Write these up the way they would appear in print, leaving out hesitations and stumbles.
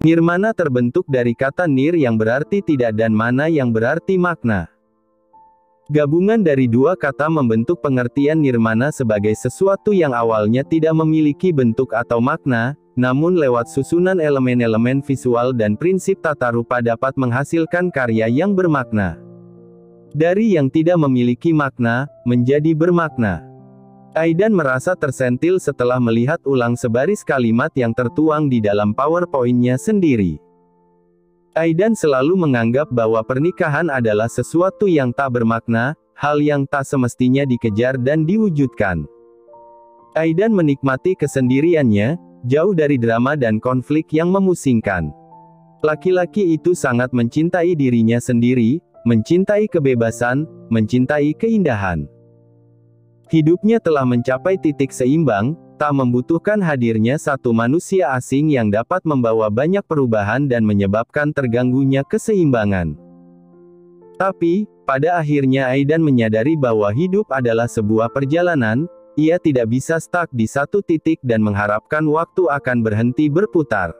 Nirmana terbentuk dari kata nir yang berarti tidak dan mana yang berarti makna. Gabungan dari dua kata membentuk pengertian nirmana sebagai sesuatu yang awalnya tidak memiliki bentuk atau makna, namun lewat susunan elemen-elemen visual dan prinsip tata rupa dapat menghasilkan karya yang bermakna. Dari yang tidak memiliki makna, menjadi bermakna. Aidan merasa tersentil setelah melihat ulang sebaris kalimat yang tertuang di dalam PowerPoint-nya sendiri. Aidan selalu menganggap bahwa pernikahan adalah sesuatu yang tak bermakna, hal yang tak semestinya dikejar dan diwujudkan. Aidan menikmati kesendiriannya, jauh dari drama dan konflik yang memusingkan. Laki-laki itu sangat mencintai dirinya sendiri, mencintai kebebasan, mencintai keindahan. Hidupnya telah mencapai titik seimbang, tak membutuhkan hadirnya satu manusia asing yang dapat membawa banyak perubahan dan menyebabkan terganggunya keseimbangan. Tapi, pada akhirnya Aidan menyadari bahwa hidup adalah sebuah perjalanan, ia tidak bisa stuck di satu titik dan mengharapkan waktu akan berhenti berputar.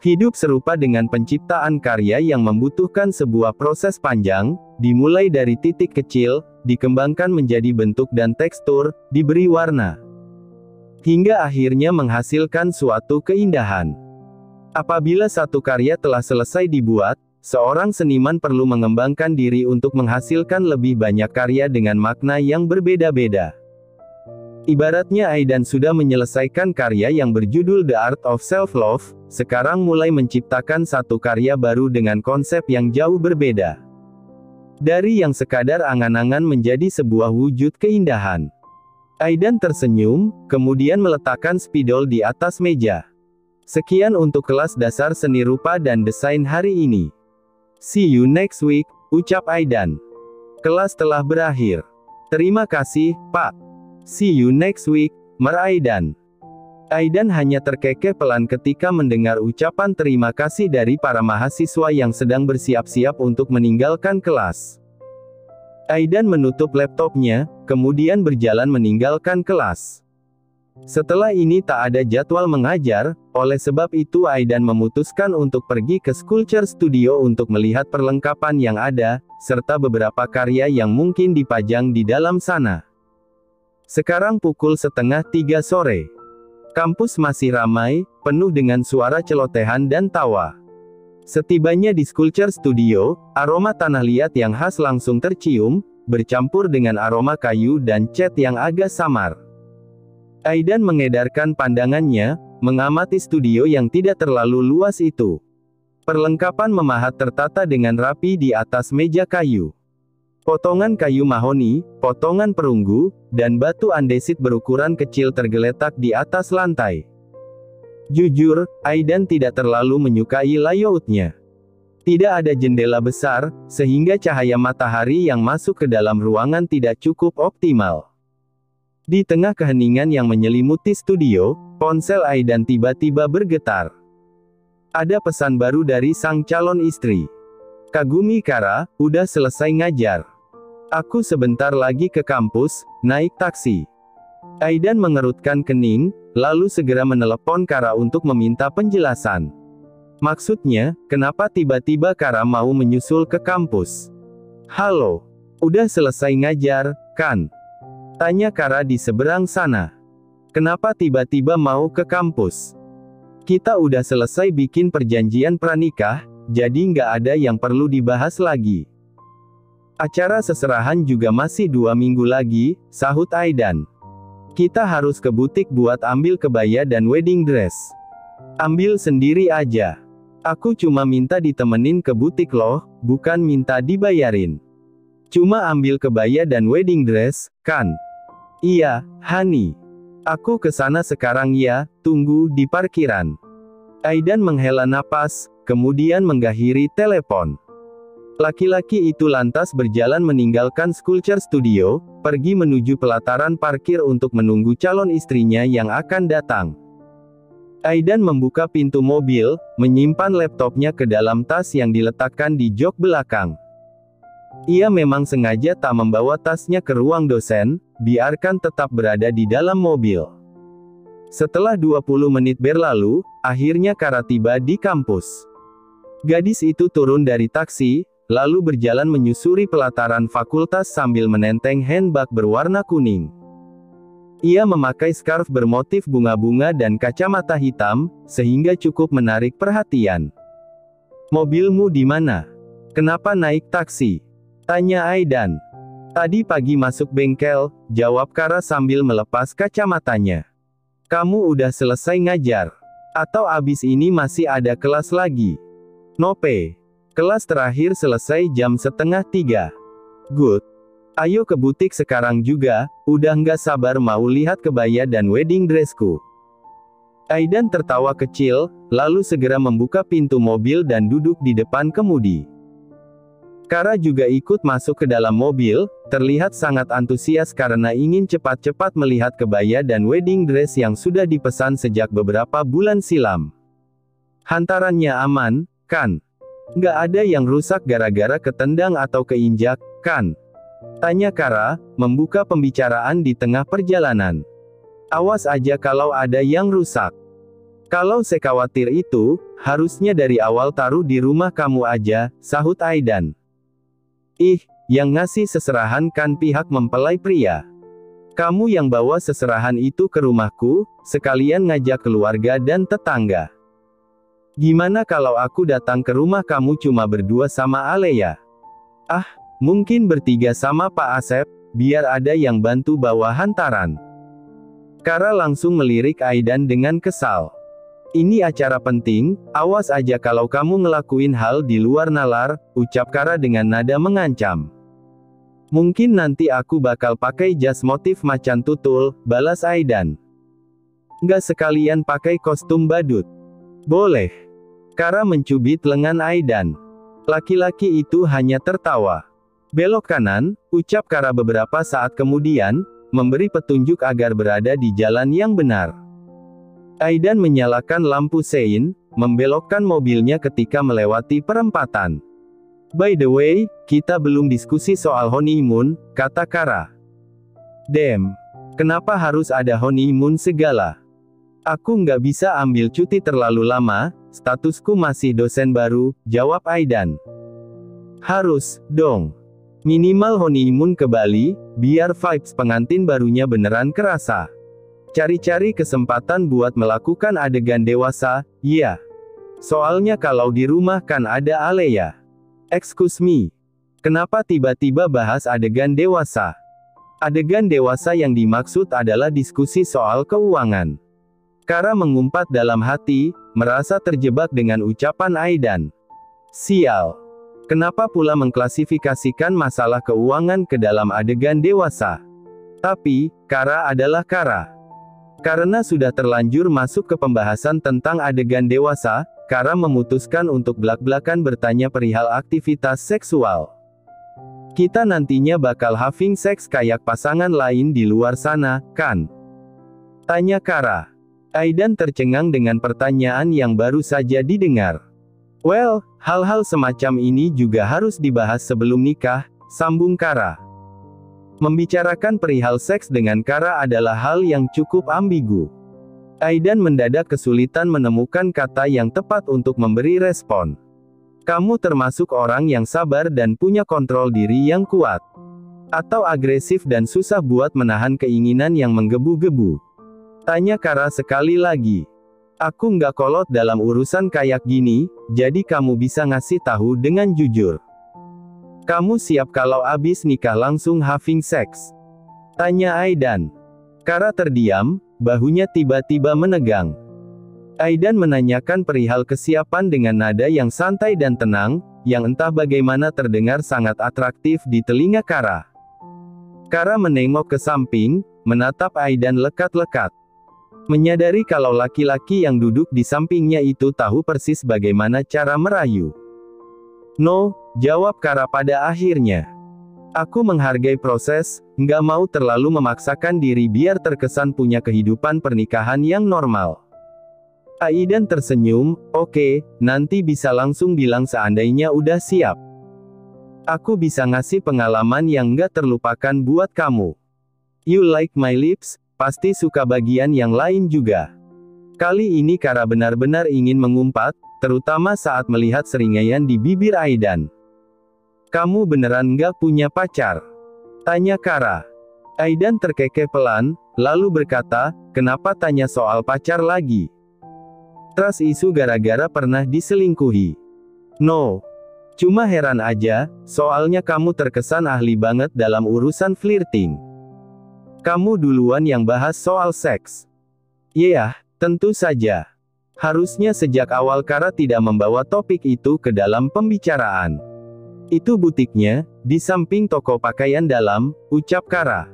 Hidup serupa dengan penciptaan karya yang membutuhkan sebuah proses panjang, dimulai dari titik kecil, dikembangkan menjadi bentuk dan tekstur, diberi warna, hingga akhirnya menghasilkan suatu keindahan. Apabila satu karya telah selesai dibuat, seorang seniman perlu mengembangkan diri untuk menghasilkan lebih banyak karya dengan makna yang berbeda-beda. Ibaratnya Aidan sudah menyelesaikan karya yang berjudul The Art of Self-Love, sekarang mulai menciptakan satu karya baru dengan konsep yang jauh berbeda. Dari yang sekadar angan-angan menjadi sebuah wujud keindahan. Aidan tersenyum, kemudian meletakkan spidol di atas meja. Sekian untuk kelas dasar seni rupa dan desain hari ini. See you next week, ucap Aidan. Kelas telah berakhir. Terima kasih, Pak. See you next week, Mer Aidan. Aidan hanya terkekeh pelan ketika mendengar ucapan terima kasih dari para mahasiswa yang sedang bersiap-siap untuk meninggalkan kelas. Aidan menutup laptopnya, kemudian berjalan meninggalkan kelas. Setelah ini tak ada jadwal mengajar, oleh sebab itu Aidan memutuskan untuk pergi ke Sculpture Studio untuk melihat perlengkapan yang ada, serta beberapa karya yang mungkin dipajang di dalam sana. Sekarang pukul 2:30 sore. Kampus masih ramai, penuh dengan suara celotehan dan tawa. Setibanya di Sculpture Studio, aroma tanah liat yang khas langsung tercium, bercampur dengan aroma kayu dan cat yang agak samar. Aidan mengedarkan pandangannya, mengamati studio yang tidak terlalu luas itu. Perlengkapan memahat tertata dengan rapi di atas meja kayu. Potongan kayu mahoni, potongan perunggu, dan batu andesit berukuran kecil tergeletak di atas lantai. Jujur, Aidan tidak terlalu menyukai layoutnya. Tidak ada jendela besar, sehingga cahaya matahari yang masuk ke dalam ruangan tidak cukup optimal. Di tengah keheningan yang menyelimuti studio, ponsel Aidan tiba-tiba bergetar. Ada pesan baru dari sang calon istri. Kagumi Kara, udah selesai ngajar. Aku sebentar lagi ke kampus, naik taksi. Aidan mengerutkan kening, lalu segera menelepon Kara untuk meminta penjelasan. Maksudnya, kenapa tiba-tiba Kara mau menyusul ke kampus? Halo, udah selesai ngajar, kan? Tanya Kara di seberang sana. Kenapa tiba-tiba mau ke kampus? Kita udah selesai bikin perjanjian pranikah, jadi nggak ada yang perlu dibahas lagi. Acara seserahan juga masih 2 minggu lagi, sahut Aidan. Kita harus ke butik buat ambil kebaya dan wedding dress. Ambil sendiri aja. Aku cuma minta ditemenin ke butik loh, bukan minta dibayarin. Cuma ambil kebaya dan wedding dress, kan? Iya, honey. Aku kesana sekarang ya, tunggu di parkiran. Aidan menghela napas, kemudian mengakhiri telepon. Laki-laki itu lantas berjalan meninggalkan Sculpture Studio, pergi menuju pelataran parkir untuk menunggu calon istrinya yang akan datang. Aidan membuka pintu mobil, menyimpan laptopnya ke dalam tas yang diletakkan di jok belakang. Ia memang sengaja tak membawa tasnya ke ruang dosen, biarkan tetap berada di dalam mobil. Setelah 20 menit berlalu, akhirnya Kara tiba di kampus. Gadis itu turun dari taksi, lalu berjalan menyusuri pelataran fakultas sambil menenteng handbag berwarna kuning. Ia memakai scarf bermotif bunga-bunga dan kacamata hitam, sehingga cukup menarik perhatian. "Mobilmu di mana? Kenapa naik taksi?" tanya Aidan. "Tadi pagi masuk bengkel," jawab Kara sambil melepas kacamatanya. "Kamu udah selesai ngajar? Atau abis ini masih ada kelas lagi?" "Nope. Kelas terakhir selesai jam 2:30. "Good. Ayo ke butik sekarang juga, udah nggak sabar mau lihat kebaya dan wedding dressku." Aidan tertawa kecil, lalu segera membuka pintu mobil dan duduk di depan kemudi. Kara juga ikut masuk ke dalam mobil, terlihat sangat antusias karena ingin cepat-cepat melihat kebaya dan wedding dress yang sudah dipesan sejak beberapa bulan silam. "Hantarannya aman, kan? Nggak ada yang rusak gara-gara ketendang atau keinjak, kan?" tanya Kara, membuka pembicaraan di tengah perjalanan. "Awas aja kalau ada yang rusak. Kalau sekhawatir itu, harusnya dari awal taruh di rumah kamu aja," sahut Aidan. "Ih, yang ngasih seserahan kan pihak mempelai pria. Kamu yang bawa seserahan itu ke rumahku, sekalian ngajak keluarga dan tetangga. Gimana kalau aku datang ke rumah kamu cuma berdua sama Alea? Ah, mungkin bertiga sama Pak Asep, biar ada yang bantu bawa hantaran." Kara langsung melirik Aidan dengan kesal. "Ini acara penting, awas aja kalau kamu ngelakuin hal di luar nalar," ucap Kara dengan nada mengancam. "Mungkin nanti aku bakal pakai jas motif macan tutul," balas Aidan. "Nggak sekalian pakai kostum badut?" "Boleh." Kara mencubit lengan Aidan. Laki-laki itu hanya tertawa. "Belok kanan," ucap Kara beberapa saat kemudian, memberi petunjuk agar berada di jalan yang benar. Aidan menyalakan lampu sein, membelokkan mobilnya ketika melewati perempatan. "By the way, kita belum diskusi soal honeymoon," kata Kara. "Damn. Kenapa harus ada honeymoon segala? Aku nggak bisa ambil cuti terlalu lama, statusku masih dosen baru," jawab Aidan. "Harus, dong. Minimal honeymoon ke Bali, biar vibes pengantin barunya beneran kerasa. Cari-cari kesempatan buat melakukan adegan dewasa, ya. Soalnya kalau di rumah kan ada Alea." "Excuse me. Kenapa tiba-tiba bahas adegan dewasa?" "Adegan dewasa yang dimaksud adalah diskusi soal keuangan." Kara mengumpat dalam hati, merasa terjebak dengan ucapan Aidan. Sial. Kenapa pula mengklasifikasikan masalah keuangan ke dalam adegan dewasa? Tapi, Kara adalah Kara. Karena sudah terlanjur masuk ke pembahasan tentang adegan dewasa, Kara memutuskan untuk blak-blakan bertanya perihal aktivitas seksual. "Kita nantinya bakal having sex kayak pasangan lain di luar sana, kan?" tanya Kara. Aidan tercengang dengan pertanyaan yang baru saja didengar. "Well, hal-hal semacam ini juga harus dibahas sebelum nikah," sambung Kara. Membicarakan perihal seks dengan Kara adalah hal yang cukup ambigu. Aidan mendadak kesulitan menemukan kata yang tepat untuk memberi respon. "Kamu termasuk orang yang sabar dan punya kontrol diri yang kuat? Atau agresif dan susah buat menahan keinginan yang menggebu-gebu?" tanya Kara sekali lagi. "Aku nggak kolot dalam urusan kayak gini, jadi kamu bisa ngasih tahu dengan jujur. Kamu siap kalau abis nikah langsung having sex?" tanya Aidan. Kara terdiam, bahunya tiba-tiba menegang. Aidan menanyakan perihal kesiapan dengan nada yang santai dan tenang, yang entah bagaimana terdengar sangat atraktif di telinga Kara. Kara menengok ke samping, menatap Aidan lekat-lekat. Menyadari kalau laki-laki yang duduk di sampingnya itu tahu persis bagaimana cara merayu. "No," jawab Kara pada akhirnya. "Aku menghargai proses, nggak mau terlalu memaksakan diri biar terkesan punya kehidupan pernikahan yang normal." Aidan tersenyum, "Oke, nanti bisa langsung bilang seandainya udah siap. Aku bisa ngasih pengalaman yang nggak terlupakan buat kamu." "You like my lips?" pasti suka bagian yang lain juga. Kali ini Kara benar-benar ingin mengumpat, terutama saat melihat seringaian di bibir Aidan. "Kamu beneran nggak punya pacar?" tanya Kara. Aidan terkekeh pelan, lalu berkata, "Kenapa tanya soal pacar lagi? Trust isu gara-gara pernah diselingkuhi." "No. Cuma heran aja, soalnya kamu terkesan ahli banget dalam urusan flirting. Kamu duluan yang bahas soal seks." "Yah, tentu saja. Harusnya sejak awal Kara tidak membawa topik itu ke dalam pembicaraan. Itu butiknya, di samping toko pakaian dalam," ucap Kara.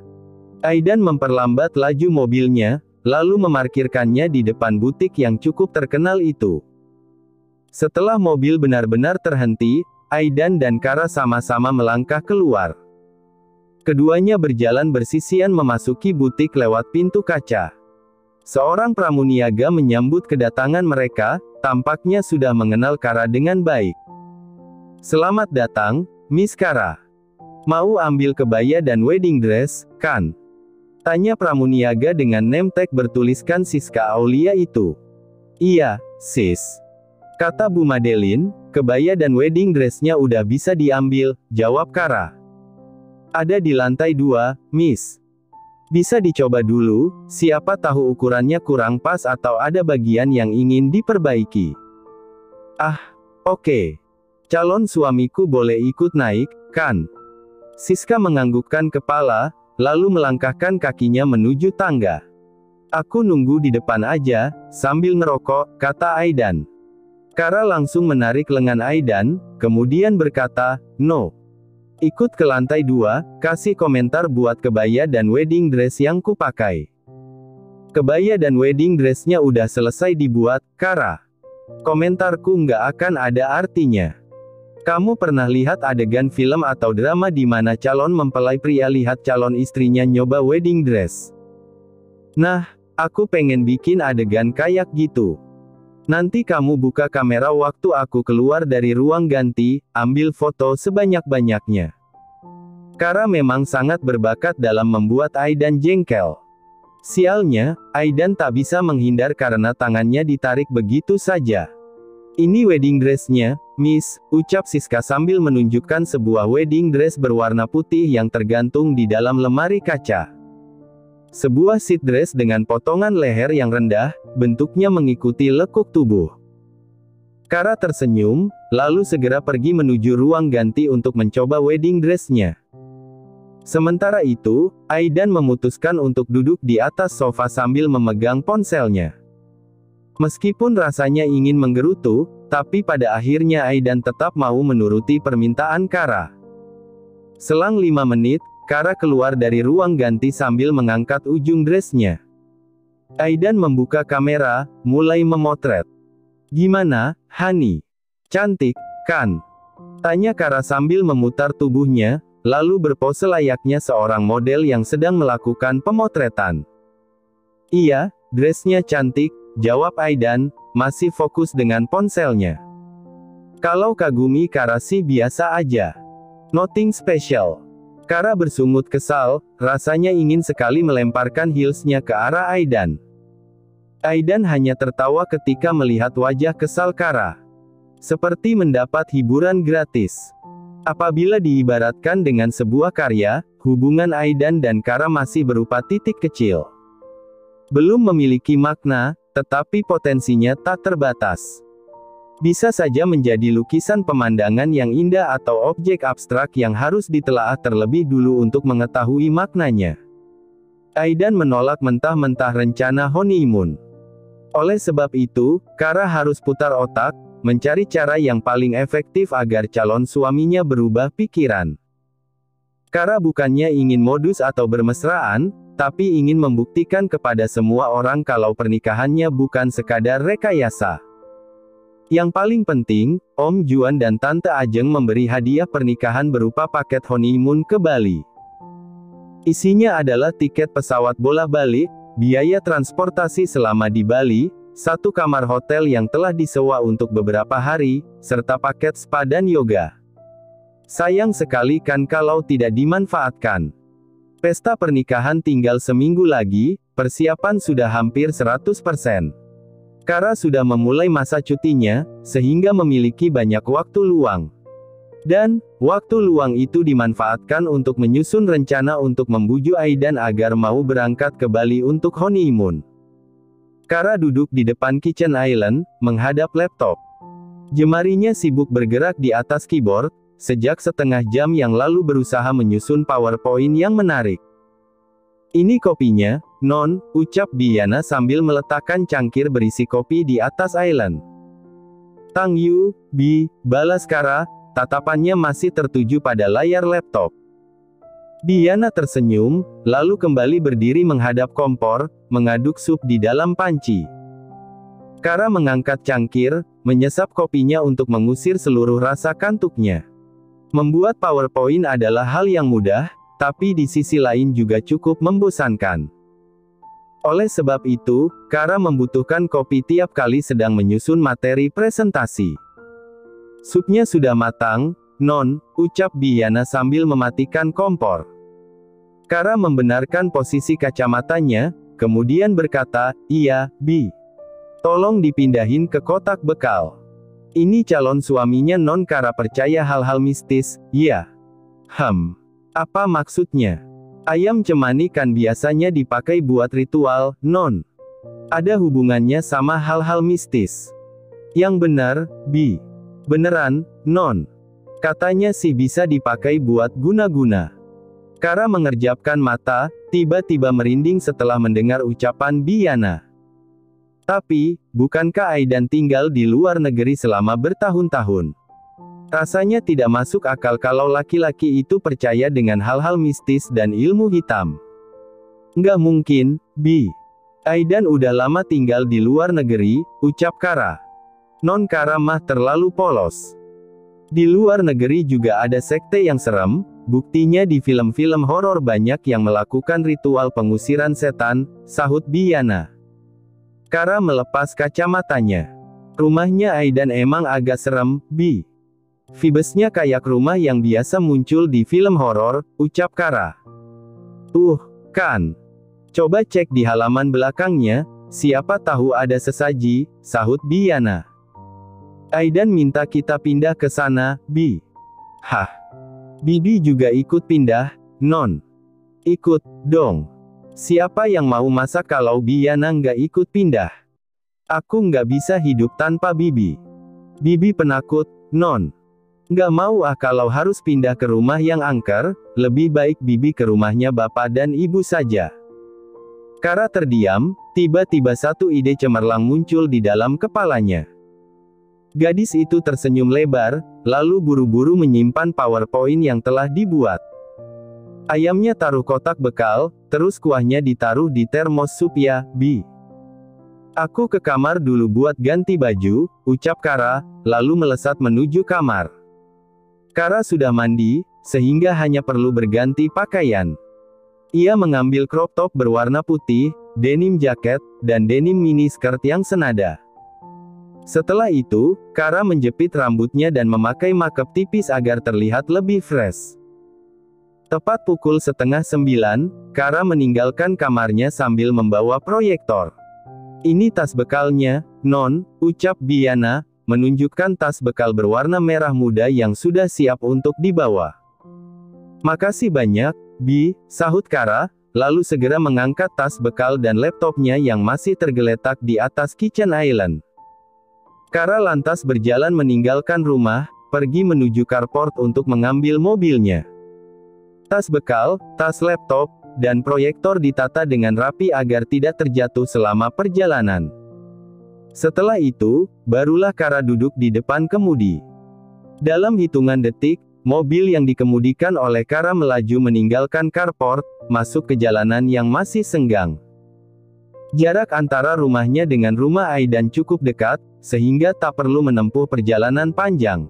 Aidan memperlambat laju mobilnya, lalu memarkirkannya di depan butik yang cukup terkenal itu. Setelah mobil benar-benar terhenti, Aidan dan Kara sama-sama melangkah keluar. Keduanya berjalan bersisian memasuki butik lewat pintu kaca. Seorang pramuniaga menyambut kedatangan mereka, tampaknya sudah mengenal Kara dengan baik. "Selamat datang, Miss Kara. Mau ambil kebaya dan wedding dress, kan?" tanya pramuniaga dengan name tag bertuliskan Siska Aulia itu. "Iya, sis," kata Bu Madeline, "kebaya dan wedding dressnya udah bisa diambil," jawab Kara. "Ada di lantai 2, Miss. Bisa dicoba dulu, siapa tahu ukurannya kurang pas atau ada bagian yang ingin diperbaiki." "Ah, oke. Calon suamiku boleh ikut naik, kan?" Siska menganggukkan kepala, lalu melangkahkan kakinya menuju tangga. "Aku nunggu di depan aja, sambil ngerokok," kata Aidan. Kara langsung menarik lengan Aidan, kemudian berkata, "No. Ikut ke lantai 2, kasih komentar buat kebaya dan wedding dress yang kupakai." "Kebaya dan wedding dressnya udah selesai dibuat, Kara. Komentarku nggak akan ada artinya. Kamu pernah lihat adegan film atau drama di mana calon mempelai pria lihat calon istrinya nyoba wedding dress? Nah, aku pengen bikin adegan kayak gitu. Nanti kamu buka kamera waktu aku keluar dari ruang ganti, ambil foto sebanyak-banyaknya." Kara memang sangat berbakat dalam membuat Aidan jengkel. Sialnya, Aidan tak bisa menghindar karena tangannya ditarik begitu saja. "Ini wedding dressnya, Miss," ucap Siska sambil menunjukkan sebuah wedding dress berwarna putih yang tergantung di dalam lemari kaca. Sebuah sit dress dengan potongan leher yang rendah, bentuknya mengikuti lekuk tubuh. Kara tersenyum, lalu segera pergi menuju ruang ganti untuk mencoba wedding dressnya. Sementara itu, Aidan memutuskan untuk duduk di atas sofa sambil memegang ponselnya. Meskipun rasanya ingin menggerutu, tapi pada akhirnya Aidan tetap mau menuruti permintaan Kara. Selang 5 menit, Kara keluar dari ruang ganti sambil mengangkat ujung dressnya. Aidan membuka kamera, mulai memotret. "Gimana, Hani? Cantik, kan?" tanya Kara sambil memutar tubuhnya, lalu berpose layaknya seorang model yang sedang melakukan pemotretan. "Iya, dressnya cantik," jawab Aidan, masih fokus dengan ponselnya. "Kalau kagumi Kara sih biasa aja. Nothing special." Kara bersungut kesal, rasanya ingin sekali melemparkan heelsnya ke arah Aidan. Aidan hanya tertawa ketika melihat wajah kesal Kara. Seperti mendapat hiburan gratis. Apabila diibaratkan dengan sebuah karya, hubungan Aidan dan Kara masih berupa titik kecil. Belum memiliki makna, tetapi potensinya tak terbatas. Bisa saja menjadi lukisan pemandangan yang indah atau objek abstrak yang harus ditelaah terlebih dulu untuk mengetahui maknanya. Aidan menolak mentah-mentah rencana honeymoon. Oleh sebab itu, Kara harus putar otak, mencari cara yang paling efektif agar calon suaminya berubah pikiran. Kara bukannya ingin modus atau bermesraan, tapi ingin membuktikan kepada semua orang kalau pernikahannya bukan sekadar rekayasa. Yang paling penting, Om Juan dan Tante Ajeng memberi hadiah pernikahan berupa paket honeymoon ke Bali. Isinya adalah tiket pesawat bolak-balik, biaya transportasi selama di Bali, satu kamar hotel yang telah disewa untuk beberapa hari, serta paket spa dan yoga. Sayang sekali kan kalau tidak dimanfaatkan. Pesta pernikahan tinggal seminggu lagi, persiapan sudah hampir 100%. Kara sudah memulai masa cutinya, sehingga memiliki banyak waktu luang. Dan, waktu luang itu dimanfaatkan untuk menyusun rencana untuk membujuk Aidan agar mau berangkat ke Bali untuk honeymoon. Kara duduk di depan kitchen island, menghadap laptop. Jemarinya sibuk bergerak di atas keyboard, sejak setengah jam yang lalu berusaha menyusun PowerPoint yang menarik. "Ini kopinya, Non," ucap Biana sambil meletakkan cangkir berisi kopi di atas island. "Thank you, Bi," balas Kara, tatapannya masih tertuju pada layar laptop. Biana tersenyum, lalu kembali berdiri menghadap kompor, mengaduk sup di dalam panci. Kara mengangkat cangkir, menyesap kopinya untuk mengusir seluruh rasa kantuknya. Membuat PowerPoint adalah hal yang mudah, tapi di sisi lain juga cukup membosankan. Oleh sebab itu, Kara membutuhkan kopi tiap kali sedang menyusun materi presentasi. "Supnya sudah matang, Non," ucap Biana sambil mematikan kompor. Kara membenarkan posisi kacamatanya, kemudian berkata, "Iya, Bi. Tolong dipindahin ke kotak bekal. Ini calon suaminya Non." Kara percaya hal-hal mistis, ya. Apa maksudnya? Ayam cemani kan biasanya dipakai buat ritual, Non. Ada hubungannya sama hal-hal mistis. Yang benar, Bi. Beneran, Non. Katanya sih bisa dipakai buat guna-guna. Kara mengerjapkan mata, tiba-tiba merinding setelah mendengar ucapan Biana. Tapi, bukankah Aidan tinggal di luar negeri selama bertahun-tahun? Rasanya tidak masuk akal kalau laki-laki itu percaya dengan hal-hal mistis dan ilmu hitam. "Nggak mungkin, Bi. Aidan udah lama tinggal di luar negeri," ucap Kara. "Non, Kara mah terlalu polos. Di luar negeri juga ada sekte yang serem, buktinya di film-film horor banyak yang melakukan ritual pengusiran setan," sahut Biana. Kara melepas kacamatanya. "Rumahnya Aidan emang agak serem, Bi. Vibesnya kayak rumah yang biasa muncul di film horor," ucap Kara. Kan. Coba cek di halaman belakangnya, siapa tahu ada sesaji," sahut Biana. "Aidan minta kita pindah ke sana, Bi." "Hah? Bibi juga ikut pindah, Non?" "Ikut, dong. Siapa yang mau masak kalau Biana nggak ikut pindah? Aku nggak bisa hidup tanpa Bibi. Bibi penakut, Non. Nggak mau kalau harus pindah ke rumah yang angker, lebih baik Bibi ke rumahnya bapak dan ibu saja." Kara terdiam, tiba-tiba satu ide cemerlang muncul di dalam kepalanya. Gadis itu tersenyum lebar, lalu buru-buru menyimpan PowerPoint yang telah dibuat. "Ayamnya taruh kotak bekal, terus kuahnya ditaruh di termos sup ya, Bi. Aku ke kamar dulu buat ganti baju," ucap Kara, lalu melesat menuju kamar. Kara sudah mandi, sehingga hanya perlu berganti pakaian. Ia mengambil crop top berwarna putih, denim jaket, dan denim mini skirt yang senada. Setelah itu, Kara menjepit rambutnya dan memakai makeup tipis agar terlihat lebih fresh. Tepat pukul 8:30, Kara meninggalkan kamarnya sambil membawa proyektor. "Ini tas bekalnya, Non," ucap Biana, menunjukkan tas bekal berwarna merah muda yang sudah siap untuk dibawa. "Makasih banyak, Bi," sahut Kara, lalu segera mengangkat tas bekal dan laptopnya yang masih tergeletak di atas kitchen island. Kara lantas berjalan meninggalkan rumah, pergi menuju carport untuk mengambil mobilnya. Tas bekal, tas laptop, dan proyektor ditata dengan rapi agar tidak terjatuh selama perjalanan. Setelah itu, barulah Kara duduk di depan kemudi. Dalam hitungan detik, mobil yang dikemudikan oleh Kara melaju meninggalkan carport, masuk ke jalanan yang masih senggang. Jarak antara rumahnya dengan rumah Aidan cukup dekat, sehingga tak perlu menempuh perjalanan panjang.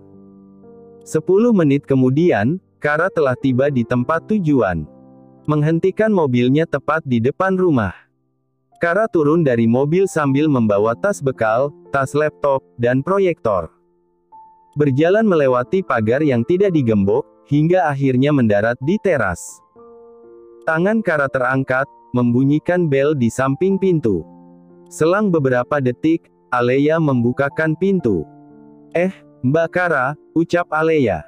10 menit kemudian, Kara telah tiba di tempat tujuan. Menghentikan mobilnya tepat di depan rumah. Kara turun dari mobil sambil membawa tas bekal, tas laptop, dan proyektor. Berjalan melewati pagar yang tidak digembok, hingga akhirnya mendarat di teras. Tangan Kara terangkat, membunyikan bel di samping pintu. Selang beberapa detik, Alea membukakan pintu. Mbak Kara, ucap Alea.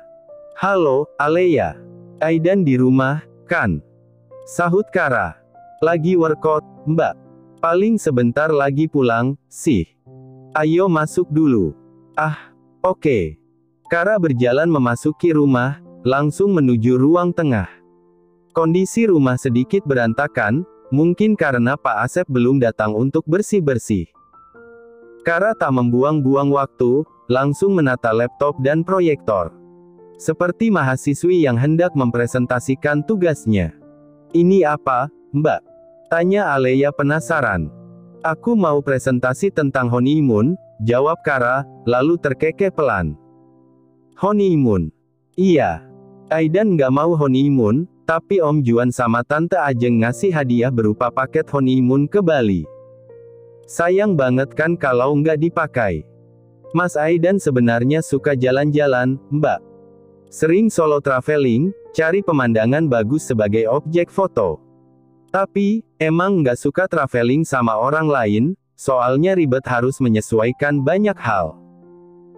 Halo, Alea. Aidan di rumah, kan? Sahut Kara. Lagi workout, Mbak. Paling sebentar lagi pulang, sih. Ayo masuk dulu. Oke. Kara berjalan memasuki rumah, langsung menuju ruang tengah. Kondisi rumah sedikit berantakan, mungkin karena Pak Asep belum datang untuk bersih-bersih. Kara tak membuang-buang waktu, langsung menata laptop dan proyektor. Seperti mahasiswi yang hendak mempresentasikan tugasnya. Ini apa, Mbak? Tanya Alea penasaran. Aku mau presentasi tentang honeymoon, jawab Kara, lalu terkekeh pelan. Honeymoon? Iya. Aidan nggak mau honeymoon, tapi Om Juan sama Tante Ajeng ngasih hadiah berupa paket honeymoon ke Bali. Sayang banget kan kalau nggak dipakai. Mas Aidan sebenarnya suka jalan-jalan, Mbak. Sering solo traveling, cari pemandangan bagus sebagai objek foto. Tapi, emang nggak suka traveling sama orang lain, soalnya ribet harus menyesuaikan banyak hal.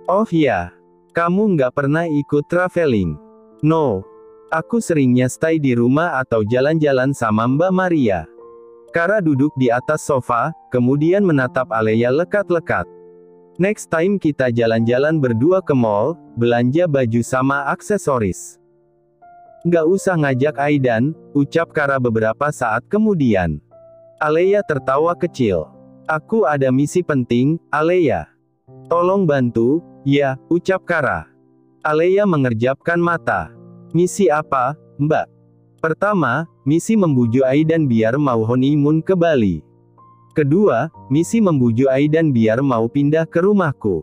Oh iya, kamu nggak pernah ikut traveling? No. Aku seringnya stay di rumah atau jalan-jalan sama Mbak Maria. Kara duduk di atas sofa, kemudian menatap Alea lekat-lekat. Next time kita jalan-jalan berdua ke mall, belanja baju sama aksesoris. Nggak usah ngajak Aidan, ucap Kara beberapa saat kemudian. Alea tertawa kecil. Aku ada misi penting, Alea. Tolong bantu, ya, ucap Kara. Alea mengerjapkan mata. Misi apa, Mbak? Pertama, misi membujuk Aidan biar mau honeymoon ke Bali. Kedua, misi membujuk Aidan biar mau pindah ke rumahku.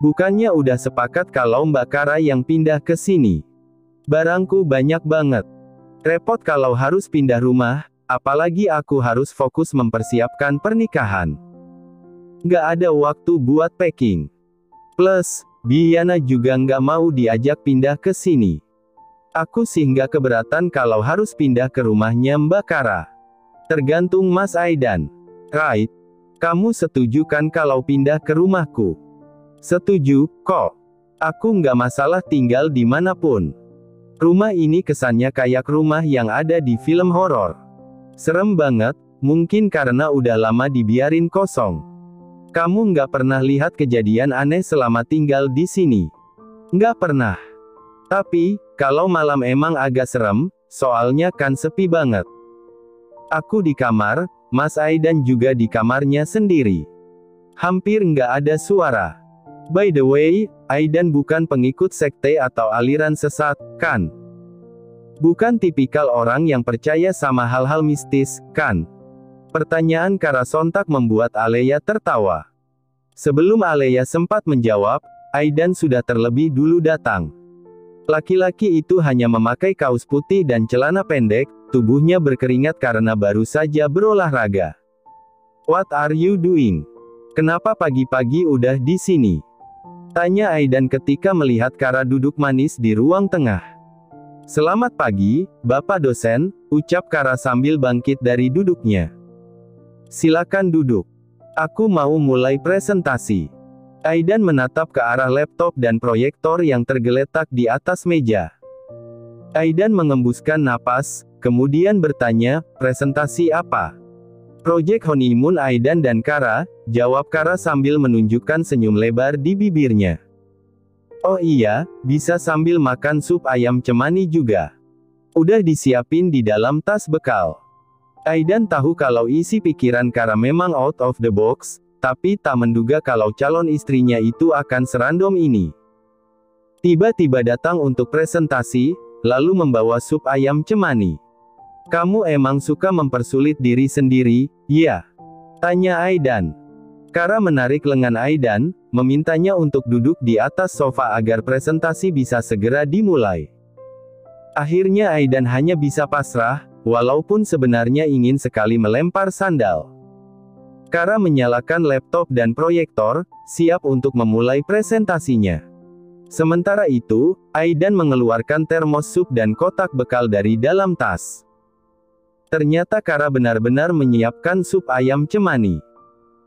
Bukannya udah sepakat kalau Mbak Kara yang pindah ke sini? Barangku banyak banget. Repot kalau harus pindah rumah, apalagi aku harus fokus mempersiapkan pernikahan. Nggak ada waktu buat packing. Plus, Biana juga nggak mau diajak pindah ke sini. Aku sih nggak keberatan kalau harus pindah ke rumahnya Mbak Kara. Tergantung Mas Aidan. Right? Kamu setuju kan kalau pindah ke rumahku? Setuju, kok. Aku nggak masalah tinggal di manapun. Rumah ini kesannya kayak rumah yang ada di film horor. Serem banget, mungkin karena udah lama dibiarin kosong. Kamu nggak pernah lihat kejadian aneh selama tinggal di sini? Nggak pernah. Tapi, kalau malam emang agak serem, soalnya kan sepi banget. Aku di kamar, Mas Aidan juga di kamarnya sendiri. Hampir nggak ada suara. By the way, Aidan bukan pengikut sekte atau aliran sesat, kan? Bukan tipikal orang yang percaya sama hal-hal mistis, kan? Pertanyaan Kara sontak membuat Alea tertawa. Sebelum Alea sempat menjawab, Aidan sudah terlebih dulu datang. Laki-laki itu hanya memakai kaos putih dan celana pendek, tubuhnya berkeringat karena baru saja berolahraga. What are you doing? Kenapa pagi-pagi udah di sini? Tanya Aidan ketika melihat Kara duduk manis di ruang tengah. Selamat pagi, Bapak dosen, ucap Kara sambil bangkit dari duduknya. Silakan duduk. Aku mau mulai presentasi. Aidan menatap ke arah laptop dan proyektor yang tergeletak di atas meja. Aidan mengembuskan napas, kemudian bertanya, presentasi apa? Project honeymoon Aidan dan Kara, jawab Kara sambil menunjukkan senyum lebar di bibirnya. Oh iya, bisa sambil makan sup ayam cemani juga. Udah disiapin di dalam tas bekal. Aidan tahu kalau isi pikiran Kara memang out of the box, tapi tak menduga kalau calon istrinya itu akan serandom ini. Tiba-tiba datang untuk presentasi, lalu membawa sup ayam cemani. Kamu emang suka mempersulit diri sendiri, ya? Tanya Aidan. Kara menarik lengan Aidan, memintanya untuk duduk di atas sofa agar presentasi bisa segera dimulai. Akhirnya Aidan hanya bisa pasrah, walaupun sebenarnya ingin sekali melempar sandal. Kara menyalakan laptop dan proyektor, siap untuk memulai presentasinya. Sementara itu, Aidan mengeluarkan termos sup dan kotak bekal dari dalam tas. Ternyata Kara benar-benar menyiapkan sup ayam cemani.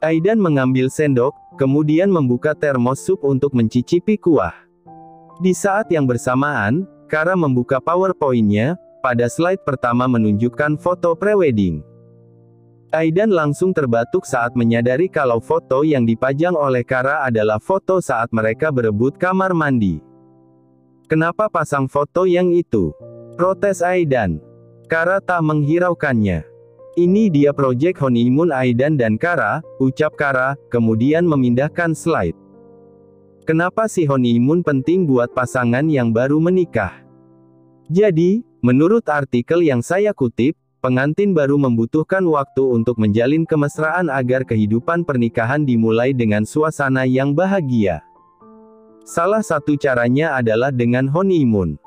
Aidan mengambil sendok, kemudian membuka termos sup untuk mencicipi kuah. Di saat yang bersamaan, Kara membuka PowerPoint-nya. Pada slide pertama menunjukkan foto prewedding. Aidan langsung terbatuk saat menyadari kalau foto yang dipajang oleh Kara adalah foto saat mereka berebut kamar mandi. "Kenapa pasang foto yang itu?" protes Aidan. Kara tak menghiraukannya. "Ini dia proyek honeymoon Aidan dan Kara," ucap Kara, kemudian memindahkan slide. "Kenapa sih honeymoon penting buat pasangan yang baru menikah?" Jadi, menurut artikel yang saya kutip, pengantin baru membutuhkan waktu untuk menjalin kemesraan agar kehidupan pernikahan dimulai dengan suasana yang bahagia. Salah satu caranya adalah dengan honeymoon.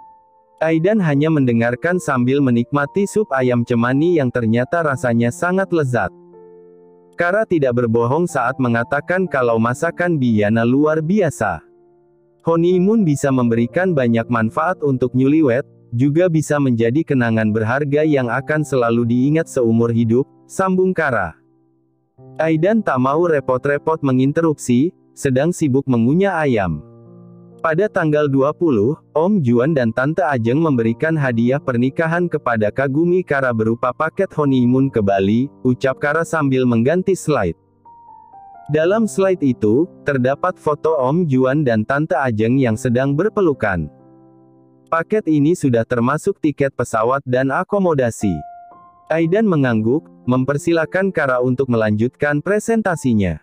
Aidan hanya mendengarkan sambil menikmati sup ayam cemani yang ternyata rasanya sangat lezat. Kara tidak berbohong saat mengatakan kalau masakan Biana luar biasa. Honeymoon bisa memberikan banyak manfaat untuk newlywed, juga bisa menjadi kenangan berharga yang akan selalu diingat seumur hidup, sambung Kara. Aidan tak mau repot-repot menginterupsi, sedang sibuk mengunyah ayam. Pada tanggal 20, Om Juan dan Tante Ajeng memberikan hadiah pernikahan kepada Kagumi Kara berupa paket honeymoon ke Bali, ucap Kara sambil mengganti slide. Dalam slide itu, terdapat foto Om Juan dan Tante Ajeng yang sedang berpelukan. Paket ini sudah termasuk tiket pesawat dan akomodasi. Aidan mengangguk, mempersilakan Kara untuk melanjutkan presentasinya.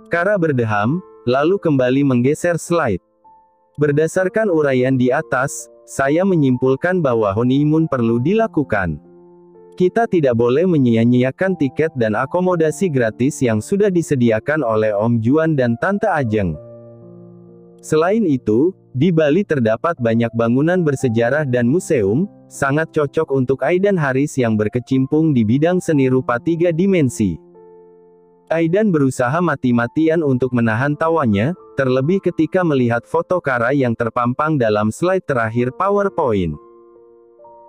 Kara berdeham, lalu kembali menggeser slide. Berdasarkan uraian di atas, saya menyimpulkan bahwa honeymoon perlu dilakukan. Kita tidak boleh menyia-nyiakan tiket dan akomodasi gratis yang sudah disediakan oleh Om Juan dan Tante Ajeng. Selain itu, di Bali terdapat banyak bangunan bersejarah dan museum, sangat cocok untuk Aidan Haris yang berkecimpung di bidang seni rupa 3 dimensi. Aidan berusaha mati-matian untuk menahan tawanya, terlebih ketika melihat foto Kara yang terpampang dalam slide terakhir PowerPoint.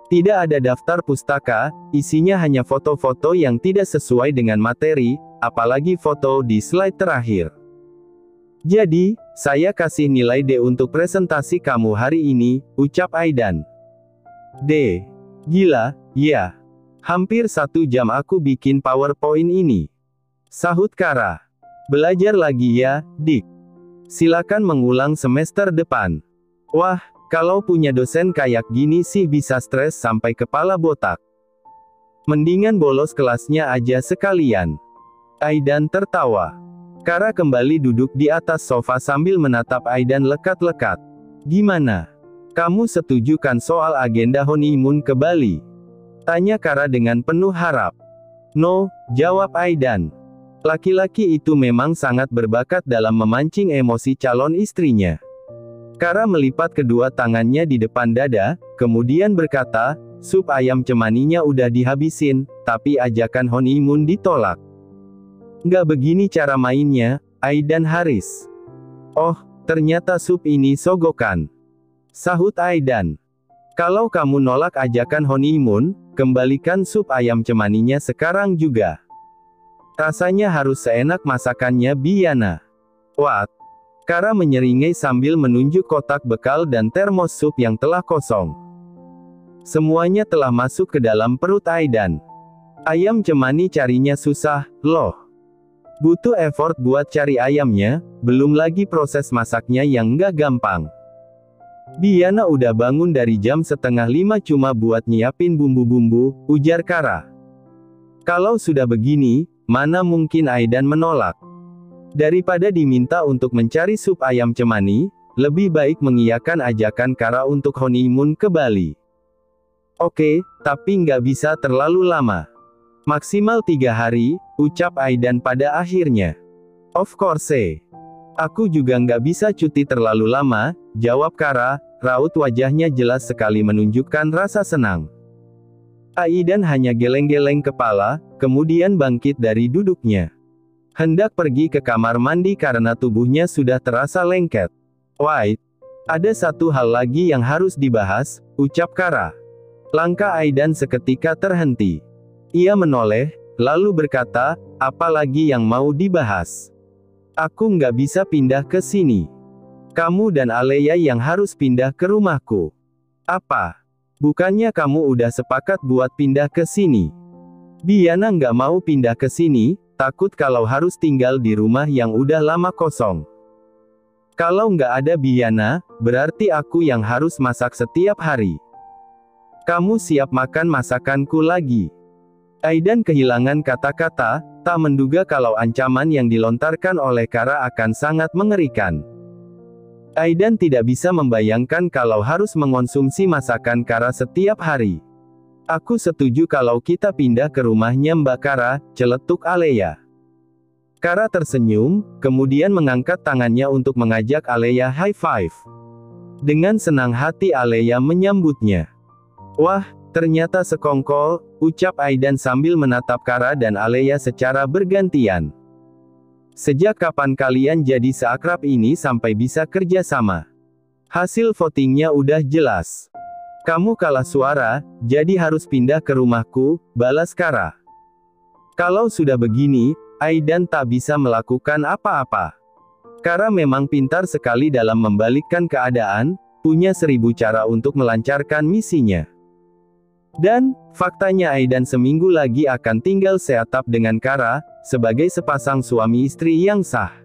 Tidak ada daftar pustaka, isinya hanya foto-foto yang tidak sesuai dengan materi, apalagi foto di slide terakhir. "Jadi, saya kasih nilai D untuk presentasi kamu hari ini," ucap Aidan. "D? Gila, ya. Hampir 1 jam aku bikin PowerPoint ini," sahut Kara. "Belajar lagi ya, Dik. Silakan mengulang semester depan." Wah, kalau punya dosen kayak gini sih bisa stres sampai kepala botak. Mendingan bolos kelasnya aja sekalian. Aidan tertawa. Kara kembali duduk di atas sofa sambil menatap Aidan lekat-lekat. "Gimana? Kamu setuju kan soal agenda honeymoon ke Bali?" tanya Kara dengan penuh harap. "No," jawab Aidan. Laki-laki itu memang sangat berbakat dalam memancing emosi calon istrinya. Kara melipat kedua tangannya di depan dada, kemudian berkata, "Sup ayam cemaninya udah dihabisin, tapi ajakan honeymoon ditolak." "Nggak begini cara mainnya, Aidan Haris." "Oh, ternyata sup ini sogokan," sahut Aidan. "Kalau kamu nolak ajakan honeymoon, kembalikan sup ayam cemaninya sekarang juga. Rasanya harus seenak masakannya Biana." "What?" Kara menyeringai sambil menunjuk kotak bekal dan termos sup yang telah kosong. Semuanya telah masuk ke dalam perut Aidan. Ayam cemani carinya susah, loh. Butuh effort buat cari ayamnya, belum lagi proses masaknya yang nggak gampang. "Biana udah bangun dari jam 4:30 cuma buat nyiapin bumbu-bumbu," ujar Kara. Kalau sudah begini, mana mungkin Aidan menolak. Daripada diminta untuk mencari sup ayam cemani, lebih baik mengiyakan ajakan Kara untuk honeymoon ke Bali. "Oke, tapi nggak bisa terlalu lama. Maksimal 3 hari, ucap Aidan pada akhirnya. "Of course. Aku juga nggak bisa cuti terlalu lama," jawab Kara, raut wajahnya jelas sekali menunjukkan rasa senang. Aidan hanya geleng-geleng kepala, kemudian bangkit dari duduknya. Hendak pergi ke kamar mandi karena tubuhnya sudah terasa lengket. "Wait, ada satu hal lagi yang harus dibahas," ucap Kara. Langkah Aidan seketika terhenti. Ia menoleh, lalu berkata, apalagi yang mau dibahas? Aku nggak bisa pindah ke sini. Kamu dan Alea yang harus pindah ke rumahku. Apa? Bukannya kamu udah sepakat buat pindah ke sini? Biana nggak mau pindah ke sini, takut kalau harus tinggal di rumah yang udah lama kosong. Kalau nggak ada Biana, berarti aku yang harus masak setiap hari. Kamu siap makan masakanku lagi? Aidan kehilangan kata-kata, tak menduga kalau ancaman yang dilontarkan oleh Kara akan sangat mengerikan. Aidan tidak bisa membayangkan kalau harus mengonsumsi masakan Kara setiap hari. Aku setuju kalau kita pindah ke rumahnya Mbak Kara, celetuk Alea. Kara tersenyum, kemudian mengangkat tangannya untuk mengajak Alea high five. Dengan senang hati Alea menyambutnya. Wah, ternyata sekongkol, ucap Aidan sambil menatap Kara dan Alea secara bergantian. Sejak kapan kalian jadi seakrab ini sampai bisa kerja sama? Hasil votingnya udah jelas. Kamu kalah suara, jadi harus pindah ke rumahku, balas Kara. Kalau sudah begini, Aidan tak bisa melakukan apa-apa. Kara memang pintar sekali dalam membalikkan keadaan, punya 1000 cara untuk melancarkan misinya. Dan, faktanya Aidan seminggu lagi akan tinggal seatap dengan Kara, sebagai sepasang suami istri yang sah.